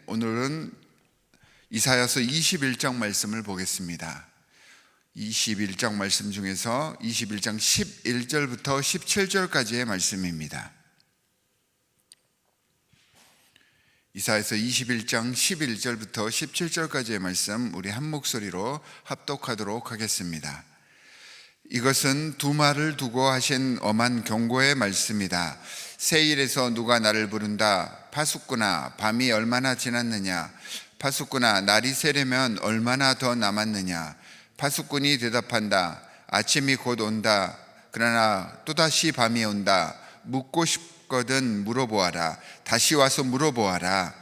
오늘은 이사야서 21장 말씀을 보겠습니다. 21장 말씀 중에서 21장 11절부터 17절까지의 말씀입니다. 이사야서 21장 11절부터 17절까지의 말씀 우리 한 목소리로 합독하도록 하겠습니다. 이것은 두 말을 두고 하신 엄한 경고의 말씀이다. 세일에서 누가 나를 부른다. 파수꾼아, 밤이 얼마나 지났느냐. 파수꾼아, 날이 새려면 얼마나 더 남았느냐. 파수꾼이 대답한다. 아침이 곧 온다. 그러나 또다시 밤이 온다. 묻고 싶거든 물어보아라. 다시 와서 물어보아라.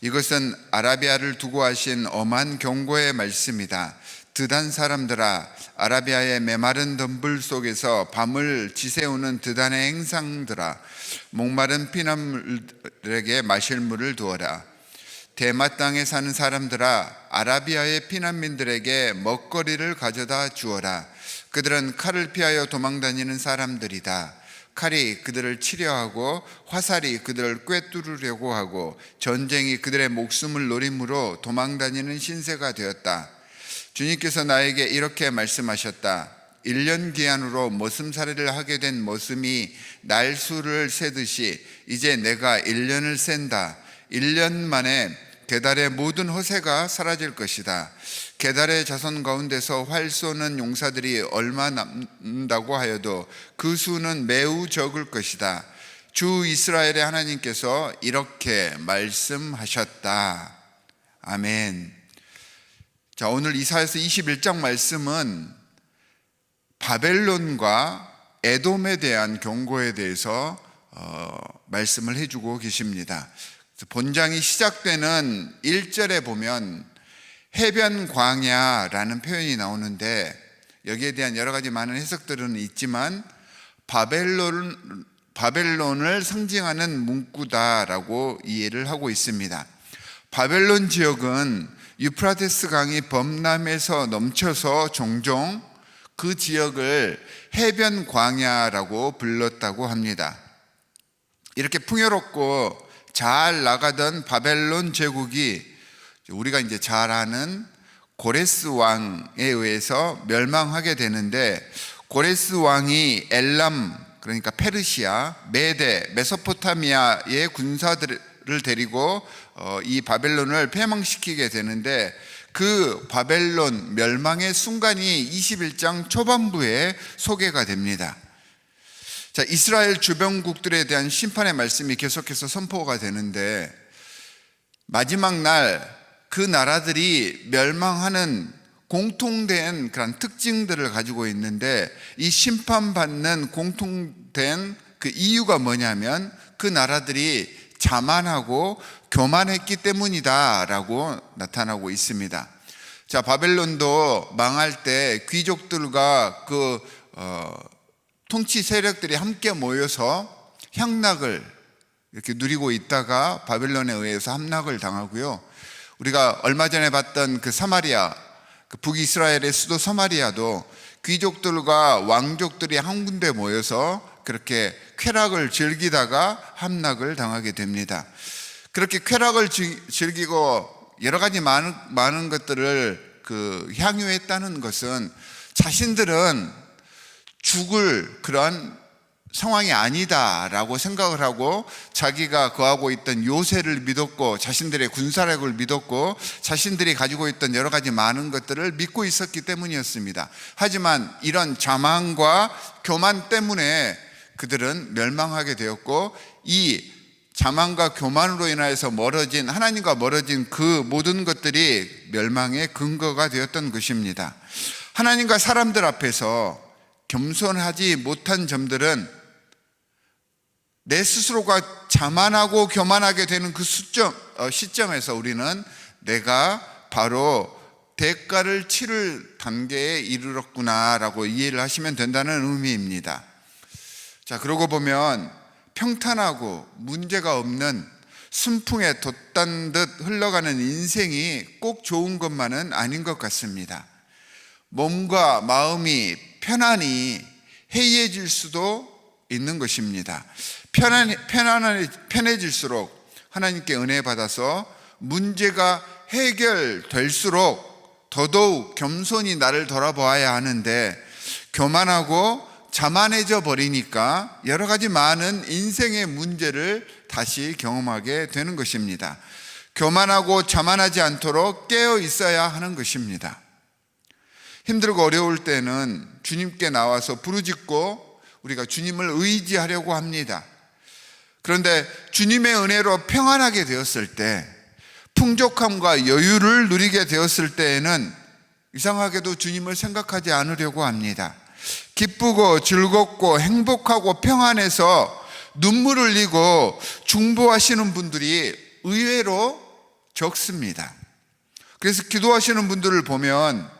이것은 아라비아를 두고 하신 엄한 경고의 말씀이다. 드단 사람들아, 아라비아의 메마른 덤불 속에서 밤을 지새우는 드단의 행상들아, 목마른 피난물에게 마실 물을 두어라. 대마 땅에 사는 사람들아, 아라비아의 피난민들에게 먹거리를 가져다 주어라. 그들은 칼을 피하여 도망다니는 사람들이다. 칼이 그들을 치려하고 화살이 그들을 꿰뚫으려고 하고 전쟁이 그들의 목숨을 노림으로 도망다니는 신세가 되었다. 주님께서 나에게 이렇게 말씀하셨다. 1년 기한으로 머슴살이를 하게 된 머슴이 날수를 세듯이 이제 내가 1년을 센다. 1년 만에 게달의 모든 허세가 사라질 것이다. 게달의 자손 가운데서 활 쏘는 용사들이 얼마 남는다고 하여도 그 수는 매우 적을 것이다. 주 이스라엘의 하나님께서 이렇게 말씀하셨다. 아멘. 자, 오늘 이사야서 21장 말씀은 바벨론과 에돔에 대한 경고에 대해서 말씀을 해주고 계십니다. 본장이 시작되는 1절에 보면 해변 광야라는 표현이 나오는데 여기에 대한 여러 가지 많은 해석들은 있지만 바벨론을 상징하는 문구다라고 이해를 하고 있습니다. 바벨론 지역은 유프라테스 강이 범람해서 넘쳐서 종종 그 지역을 해변 광야라고 불렀다고 합니다. 이렇게 풍요롭고 잘 나가던 바벨론 제국이 우리가 이제 잘 아는 고레스 왕에 의해서 멸망하게 되는데, 고레스 왕이 엘람, 그러니까 페르시아, 메데, 메소포타미아의 군사들을 데리고 이 바벨론을 패망시키게 되는데, 그 바벨론 멸망의 순간이 21장 초반부에 소개가 됩니다. 자, 이스라엘 주변국들에 대한 심판의 말씀이 계속해서 선포가 되는데, 마지막 날 그 나라들이 멸망하는 공통된 그런 특징들을 가지고 있는데, 이 심판받는 공통된 그 이유가 뭐냐면 그 나라들이 자만하고 교만했기 때문이다라고 나타나고 있습니다. 자, 바벨론도 망할 때 귀족들과 그 통치 세력들이 함께 모여서 향락을 이렇게 누리고 있다가 바벨론에 의해서 함락을 당하고요. 우리가 얼마 전에 봤던 그 사마리아, 그 북이스라엘의 수도 사마리아도 귀족들과 왕족들이 한 군데 모여서 그렇게 쾌락을 즐기다가 함락을 당하게 됩니다. 그렇게 쾌락을 즐기고 여러 가지 많은 것들을 향유했다는 것은 자신들은 죽을 그런 상황이 아니다라고 생각을 하고 자기가 거하고 있던 요새를 믿었고 자신들의 군사력을 믿었고 자신들이 가지고 있던 여러 가지 많은 것들을 믿고 있었기 때문이었습니다. 하지만 이런 자만과 교만 때문에 그들은 멸망하게 되었고, 이 자만과 교만으로 인하여서 하나님과 멀어진 그 모든 것들이 멸망의 근거가 되었던 것입니다. 하나님과 사람들 앞에서 겸손하지 못한 점들은 내 스스로가 자만하고 교만하게 되는 그 시점에서 우리는 내가 바로 대가를 치를 단계에 이르렀구나라고 이해를 하시면 된다는 의미입니다. 자, 그러고 보면 평탄하고 문제가 없는 순풍에 돛단 듯 흘러가는 인생이 꼭 좋은 것만은 아닌 것 같습니다. 몸과 마음이 편안히 해이해질 수도 있는 것입니다. 편해질수록 하나님께 은혜 받아서 문제가 해결될수록 더더욱 겸손히 나를 돌아보아야 하는데 교만하고 자만해져 버리니까 여러 가지 많은 인생의 문제를 다시 경험하게 되는 것입니다. 교만하고 자만하지 않도록 깨어 있어야 하는 것입니다. 힘들고 어려울 때는 주님께 나와서 부르짖고 우리가 주님을 의지하려고 합니다. 그런데 주님의 은혜로 평안하게 되었을 때, 풍족함과 여유를 누리게 되었을 때에는 이상하게도 주님을 생각하지 않으려고 합니다. 기쁘고 즐겁고 행복하고 평안해서 눈물 흘리고 중보하시는 분들이 의외로 적습니다. 그래서 기도하시는 분들을 보면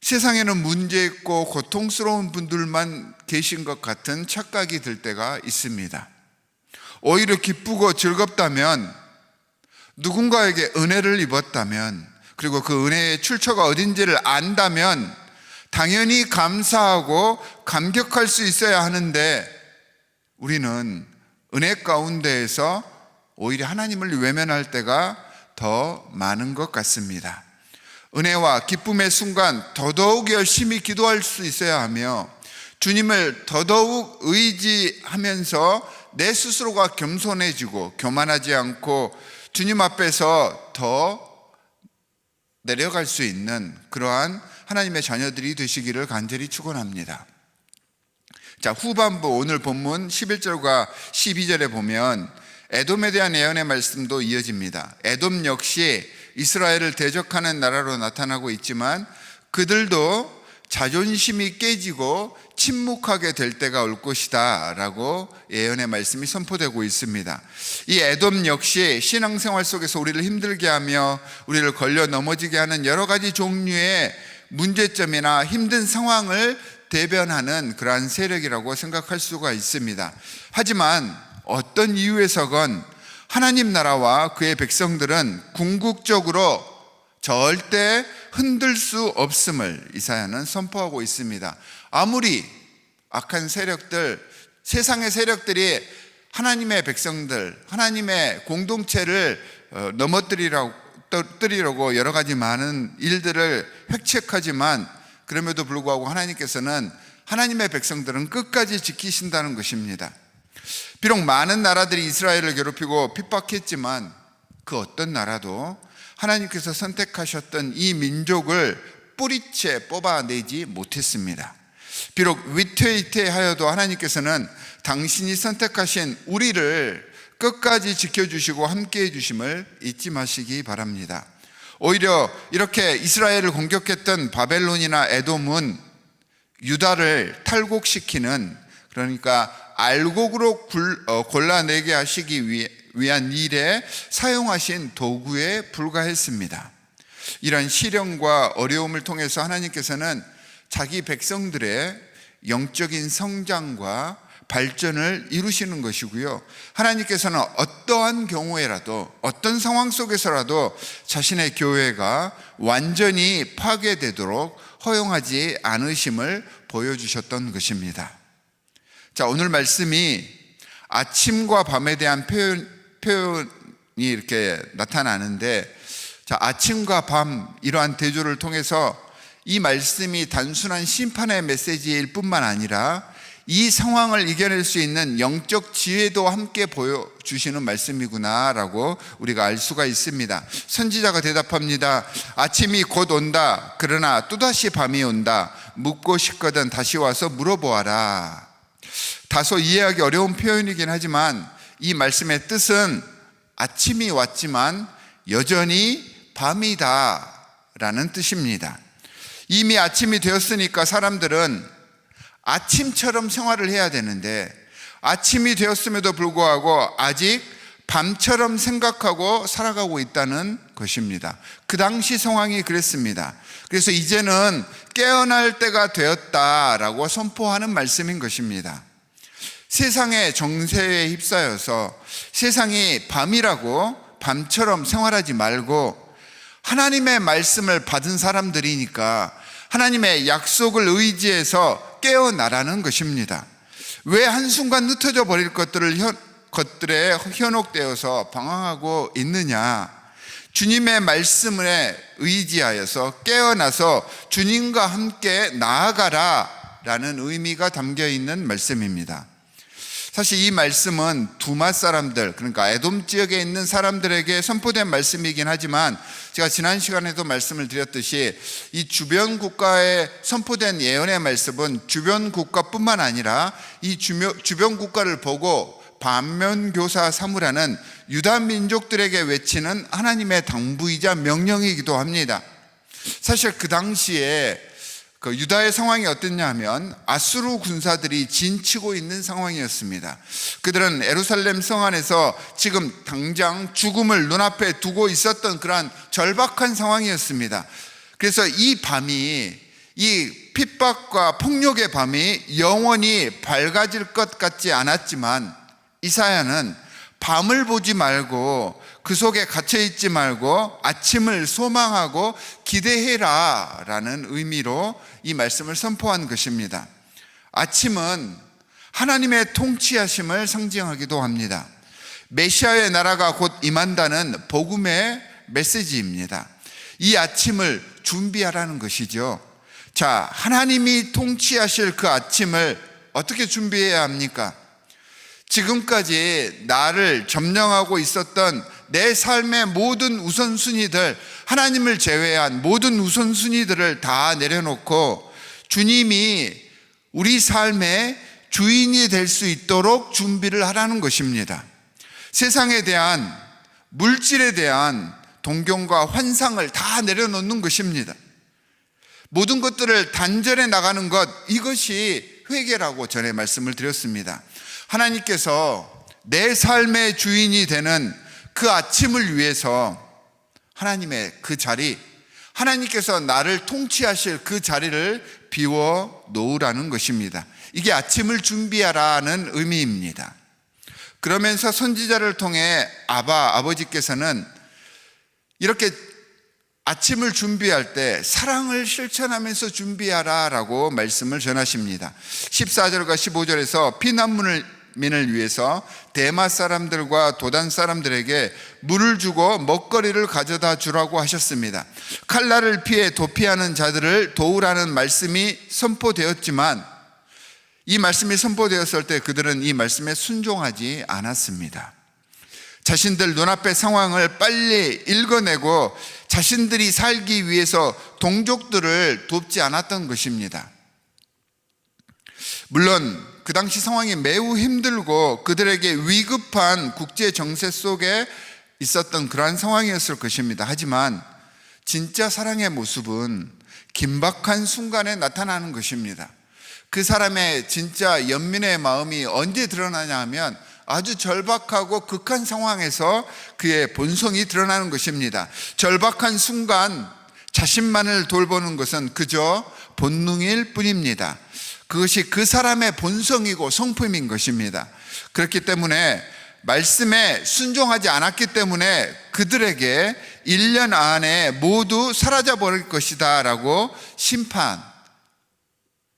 세상에는 문제 있고 고통스러운 분들만 계신 것 같은 착각이 들 때가 있습니다. 오히려 기쁘고 즐겁다면, 누군가에게 은혜를 입었다면, 그리고 그 은혜의 출처가 어딘지를 안다면 당연히 감사하고 감격할 수 있어야 하는데, 우리는 은혜 가운데에서 오히려 하나님을 외면할 때가 더 많은 것 같습니다. 은혜와 기쁨의 순간 더더욱 열심히 기도할 수 있어야 하며, 주님을 더더욱 의지하면서 내 스스로가 겸손해지고 교만하지 않고 주님 앞에서 더 내려갈 수 있는 그러한 하나님의 자녀들이 되시기를 간절히 축원합니다. 자, 후반부 오늘 본문 11절과 12절에 보면 에돔에 대한 예언의 말씀도 이어집니다. 에돔 역시 이스라엘을 대적하는 나라로 나타나고 있지만 그들도 자존심이 깨지고 침묵하게 될 때가 올 것이다 라고 예언의 말씀이 선포되고 있습니다. 이 에돔 역시 신앙생활 속에서 우리를 힘들게 하며 우리를 걸려 넘어지게 하는 여러 가지 종류의 문제점이나 힘든 상황을 대변하는 그러한 세력이라고 생각할 수가 있습니다. 하지만 어떤 이유에서건 하나님 나라와 그의 백성들은 궁극적으로 절대 흔들 수 없음을 이사야는 선포하고 있습니다. 아무리 악한 세력들, 세상의 세력들이 하나님의 백성들, 하나님의 공동체를 넘어뜨리려고 여러 가지 많은 일들을 획책하지만, 그럼에도 불구하고 하나님께서는 하나님의 백성들은 끝까지 지키신다는 것입니다. 비록 많은 나라들이 이스라엘을 괴롭히고 핍박했지만 그 어떤 나라도 하나님께서 선택하셨던 이 민족을 뿌리채 뽑아내지 못했습니다. 비록 위태위태하여도 하나님께서는 당신이 선택하신 우리를 끝까지 지켜주시고 함께해 주심을 잊지 마시기 바랍니다. 오히려 이렇게 이스라엘을 공격했던 바벨론이나 에돔은 유다를 탈곡시키는, 그러니까 알곡으로 골라내게 하시기 위한 일에 사용하신 도구에 불과했습니다. 이런 시련과 어려움을 통해서 하나님께서는 자기 백성들의 영적인 성장과 발전을 이루시는 것이고요, 하나님께서는 어떠한 경우에라도 어떤 상황 속에서라도 자신의 교회가 완전히 파괴되도록 허용하지 않으심을 보여주셨던 것입니다. 자, 오늘 말씀이 아침과 밤에 대한 표현이 이렇게 나타나는데, 자, 아침과 밤, 이러한 대조를 통해서 이 말씀이 단순한 심판의 메시지일 뿐만 아니라 이 상황을 이겨낼 수 있는 영적 지혜도 함께 보여주시는 말씀이구나라고 우리가 알 수가 있습니다. 선지자가 대답합니다. 아침이 곧 온다. 그러나 또다시 밤이 온다. 묻고 싶거든 다시 와서 물어보아라. 다소 이해하기 어려운 표현이긴 하지만 이 말씀의 뜻은 아침이 왔지만 여전히 밤이다 라는 뜻입니다. 이미 아침이 되었으니까 사람들은 아침처럼 생활을 해야 되는데, 아침이 되었음에도 불구하고 아직 밤처럼 생각하고 살아가고 있다는 것입니다. 그 당시 상황이 그랬습니다. 그래서 이제는 깨어날 때가 되었다라고 선포하는 말씀인 것입니다. 세상의 정세에 휩싸여서 세상이 밤이라고 밤처럼 생활하지 말고 하나님의 말씀을 받은 사람들이니까 하나님의 약속을 의지해서 깨어나라는 것입니다. 왜 한순간 흩어져 버릴 것들을 것들에 현혹되어서 방황하고 있느냐? 주님의 말씀에 의지하여서 깨어나서 주님과 함께 나아가라 라는 의미가 담겨 있는 말씀입니다. 사실 이 말씀은 두마 사람들, 그러니까 에돔 지역에 있는 사람들에게 선포된 말씀이긴 하지만 제가 지난 시간에도 말씀을 드렸듯이 이 주변 국가에 선포된 예언의 말씀은 주변 국가뿐만 아니라 이 주변 국가를 보고 반면교사 삼으라는 유다 민족들에게 외치는 하나님의 당부이자 명령이기도 합니다. 사실 그 당시에 그 유다의 상황이 어땠냐 하면 아수르 군사들이 진치고 있는 상황이었습니다. 그들은 예루살렘 성 안에서 지금 당장 죽음을 눈앞에 두고 있었던 그러한 절박한 상황이었습니다. 그래서 이 밤이, 이 핍박과 폭력의 밤이 영원히 밝아질 것 같지 않았지만 이사야는 밤을 보지 말고 그 속에 갇혀있지 말고 아침을 소망하고 기대해라 라는 의미로 이 말씀을 선포한 것입니다. 아침은 하나님의 통치하심을 상징하기도 합니다. 메시아의 나라가 곧 임한다는 복음의 메시지입니다. 이 아침을 준비하라는 것이죠. 자, 하나님이 통치하실 그 아침을 어떻게 준비해야 합니까? 지금까지 나를 점령하고 있었던 내 삶의 모든 우선순위들, 하나님을 제외한 모든 우선순위들을 다 내려놓고 주님이 우리 삶의 주인이 될 수 있도록 준비를 하라는 것입니다. 세상에 대한, 물질에 대한 동경과 환상을 다 내려놓는 것입니다. 모든 것들을 단절해 나가는 것, 이것이 회개라고 전에 말씀을 드렸습니다. 하나님께서 내 삶의 주인이 되는 그 아침을 위해서 하나님의 그 자리, 하나님께서 나를 통치하실 그 자리를 비워 놓으라는 것입니다. 이게 아침을 준비하라는 의미입니다. 그러면서 선지자를 통해 아버지께서는 이렇게 아침을 준비할 때 사랑을 실천하면서 준비하라 라고 말씀을 전하십니다. 14절과 15절에서 피난민을 위해서 대마 사람들과 도단 사람들에게 물을 주고 먹거리를 가져다 주라고 하셨습니다. 칼날을 피해 도피하는 자들을 도우라는 말씀이 선포되었지만 이 말씀이 선포되었을 때 그들은 이 말씀에 순종하지 않았습니다. 자신들 눈앞의 상황을 빨리 읽어내고 자신들이 살기 위해서 동족들을 돕지 않았던 것입니다. 물론 그 당시 상황이 매우 힘들고 그들에게 위급한 국제 정세 속에 있었던 그러한 상황이었을 것입니다. 하지만 진짜 사랑의 모습은 긴박한 순간에 나타나는 것입니다. 그 사람의 진짜 연민의 마음이 언제 드러나냐 하면 아주 절박하고 극한 상황에서 그의 본성이 드러나는 것입니다. 절박한 순간 자신만을 돌보는 것은 그저 본능일 뿐입니다. 그것이 그 사람의 본성이고 성품인 것입니다. 그렇기 때문에 말씀에 순종하지 않았기 때문에 그들에게 1년 안에 모두 사라져 버릴 것이다 라고 심판,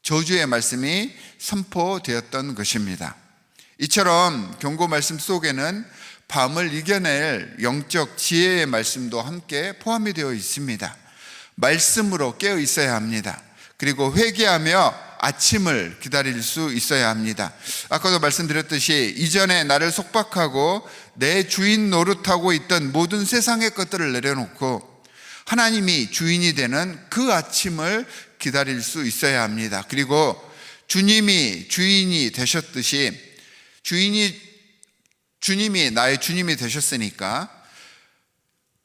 저주의 말씀이 선포되었던 것입니다. 이처럼 경고 말씀 속에는 밤을 이겨낼 영적 지혜의 말씀도 함께 포함이 되어 있습니다. 말씀으로 깨어 있어야 합니다. 그리고 회개하며 아침을 기다릴 수 있어야 합니다. 아까도 말씀드렸듯이 이전에 나를 속박하고 내 주인 노릇하고 있던 모든 세상의 것들을 내려놓고 하나님이 주인이 되는 그 아침을 기다릴 수 있어야 합니다. 그리고 주님이 주인이 되셨듯이 주님이 나의 주님이 되셨으니까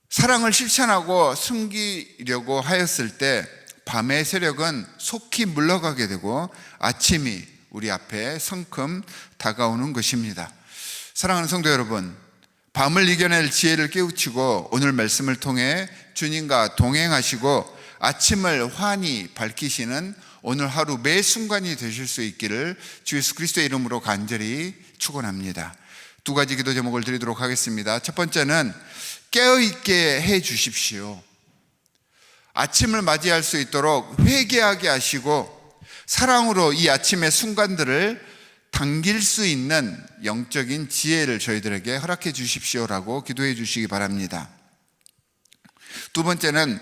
사랑을 실천하고 숨기려고 하였을 때 밤의 세력은 속히 물러가게 되고 아침이 우리 앞에 성큼 다가오는 것입니다. 사랑하는 성도 여러분, 밤을 이겨낼 지혜를 깨우치고 오늘 말씀을 통해 주님과 동행하시고 아침을 환히 밝히시는 오늘 하루 매 순간이 되실 수 있기를 주 예수 그리스도의 이름으로 간절히 축원합니다. 두 가지 기도 제목을 드리도록 하겠습니다. 첫 번째는 깨어있게 해 주십시오. 아침을 맞이할 수 있도록 회개하게 하시고 사랑으로 이 아침의 순간들을 당길 수 있는 영적인 지혜를 저희들에게 허락해 주십시오라고 기도해 주시기 바랍니다. 두 번째는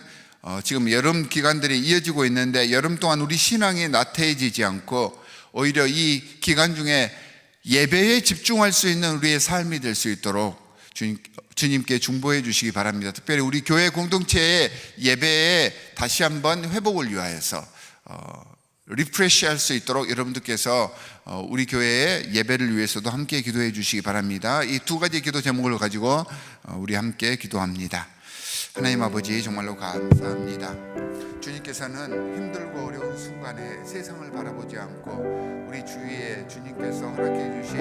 지금 여름 기간들이 이어지고 있는데 여름 동안 우리 신앙이 나태해지지 않고 오히려 이 기간 중에 예배에 집중할 수 있는 우리의 삶이 될 수 있도록 주님께 중보해 주시기 바랍니다. 특별히 우리 교회 공동체의 예배에 다시 한번 회복을 위하여서 리프레시 할 수 있도록 여러분들께서 우리 교회의 예배를 위해서도 함께 기도해 주시기 바랍니다. 이 두 가지 기도 제목을 가지고 우리 함께 기도합니다. 하나님 아버지, 정말로 감사합니다. 주님께서는 힘들고 어려운 순간에 세상을 바라보지 않고 우리 주위에 주님께서 허락해 주신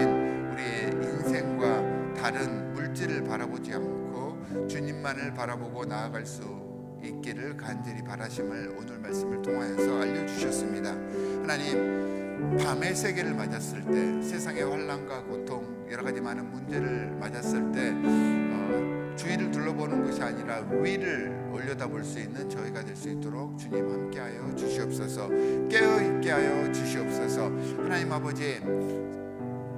우리의 인생과 다른 물질을 바라보지 않고 주님만을 바라보고 나아갈 수 있기를 간절히 바라심을 오늘 말씀을 통하여서 알려주셨습니다. 하나님, 밤의 세계를 맞았을 때, 세상의 환난과 고통, 여러 가지 많은 문제를 맞았을 때 주위를 둘러보는 것이 아니라 위를 올려다볼 수 있는 저희가 될 수 있도록 주님 함께하여 주시옵소서. 깨어있게 하여 주시옵소서. 하나님 아버지,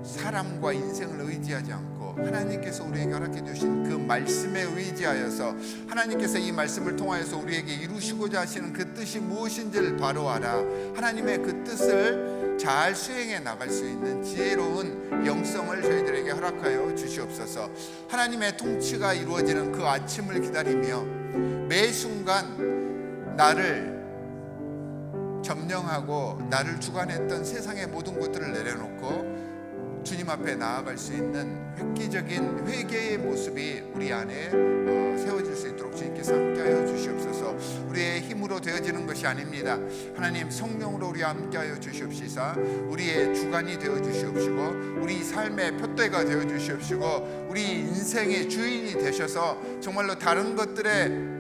사람과 인생을 의지하지 않고 하나님께서 우리에게 허락해 주신 그 말씀에 의지하여서 하나님께서 이 말씀을 통하여서 우리에게 이루시고자 하시는 그 뜻이 무엇인지를 바로 알아 하나님의 그 뜻을 잘 수행해 나갈 수 있는 지혜로운 영성을 저희들에게 허락하여 주시옵소서. 하나님의 통치가 이루어지는 그 아침을 기다리며 매 순간 나를 점령하고 나를 주관했던 세상의 모든 것들을 내려놓고 주님 앞에 나아갈 수 있는 획기적인 회개의 모습이 우리 안에 세워질 수 있도록 주님께서 함께하여 주시옵소서. 우리의 힘으로 되어지는 것이 아닙니다. 하나님, 성령으로 우리와 함께하여 주시옵시사 우리의 주관이 되어 주시옵시고 우리 삶의 표대가 되어 주시옵시고 우리 인생의 주인이 되셔서 정말로 다른 것들에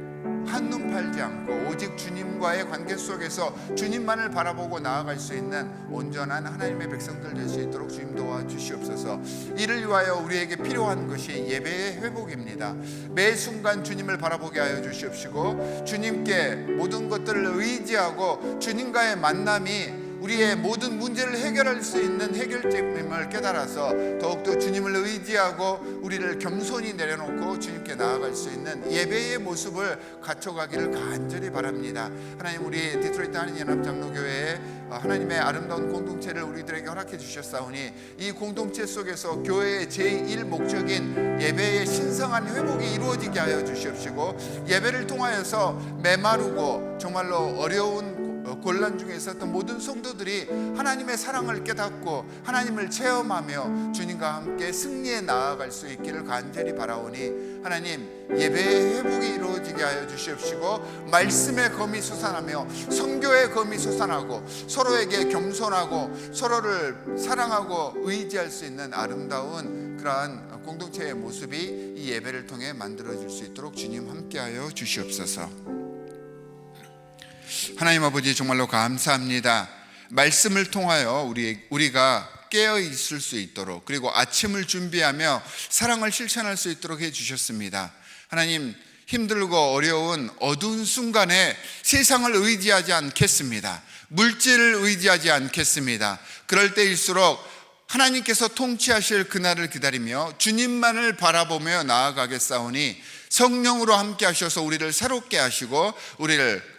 한눈 팔지 않고 오직 주님과의 관계 속에서 주님만을 바라보고 나아갈 수 있는 온전한 하나님의 백성들 될 수 있도록 주님 도와주시옵소서. 이를 위하여 우리에게 필요한 것이 예배의 회복입니다. 매 순간 주님을 바라보게 하여 주시옵시고 주님께 모든 것들을 의지하고 주님과의 만남이 우리의 모든 문제를 해결할 수 있는 해결책임을 깨달아서 더욱더 주님을 의지하고 우리를 겸손히 내려놓고 주님께 나아갈 수 있는 예배의 모습을 갖춰가기를 간절히 바랍니다. 하나님, 우리 디트로이트 한인연합장로교회에 하나님의 아름다운 공동체를 우리들에게 허락해 주셨사오니 이 공동체 속에서 교회의 제1 목적인 예배의 신성한 회복이 이루어지게 하여 주시옵시고 예배를 통하여서 메마르고 정말로 어려운 곤란 중에 있었던 모든 성도들이 하나님의 사랑을 깨닫고 하나님을 체험하며 주님과 함께 승리에 나아갈 수 있기를 간절히 바라오니 하나님, 예배의 회복이 이루어지게 하여 주시옵시고 말씀의 검이 솟아나며 선교의 검이 솟아나고 서로에게 겸손하고 서로를 사랑하고 의지할 수 있는 아름다운 그러한 공동체의 모습이 이 예배를 통해 만들어질 수 있도록 주님 함께하여 주시옵소서. 하나님 아버지, 정말로 감사합니다. 말씀을 통하여 우리가 깨어 있을 수 있도록 그리고 아침을 준비하며 사랑을 실천할 수 있도록 해주셨습니다. 하나님, 힘들고 어려운 어두운 순간에 세상을 의지하지 않겠습니다. 물질을 의지하지 않겠습니다. 그럴 때일수록 하나님께서 통치하실 그날을 기다리며 주님만을 바라보며 나아가겠사오니 성령으로 함께 하셔서 우리를 새롭게 하시고 우리를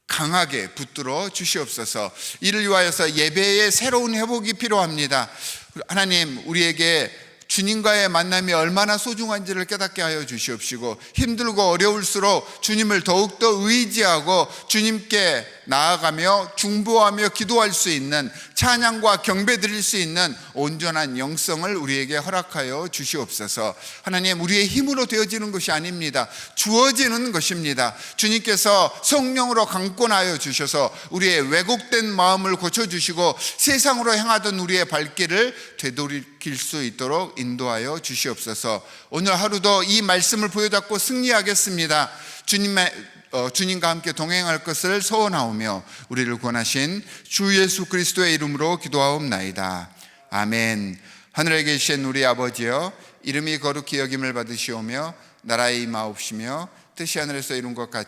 강하게 붙들어 주시옵소서. 이를 위하여서 예배의 새로운 회복이 필요합니다. 하나님, 우리에게 주님과의 만남이 얼마나 소중한지를 깨닫게 하여 주시옵시고 힘들고 어려울수록 주님을 더욱더 의지하고 주님께 나아가며 중보하며 기도할 수 있는 찬양과 경배 드릴 수 있는 온전한 영성을 우리에게 허락하여 주시옵소서. 하나님, 우리의 힘으로 되어지는 것이 아닙니다. 주어지는 것입니다. 주님께서 성령으로 강권하여 주셔서 우리의 왜곡된 마음을 고쳐주시고 세상으로 향하던 우리의 발길을 되돌이킬 수 있도록 인도하여 주시옵소서. 오늘 하루도 이 말씀을 부여잡고 승리하겠습니다. 주님과 함께 동행할 것을 소원하오며 우리를 구원하신 주 예수 그리스도의 이름으로 기도하옵나이다. 아멘. 하늘에 계신 우리 아버지여, 이름이 거룩히 여김을 받으시오며 나라의 임하옵시며 뜻이 하늘에서 이룬 것 같이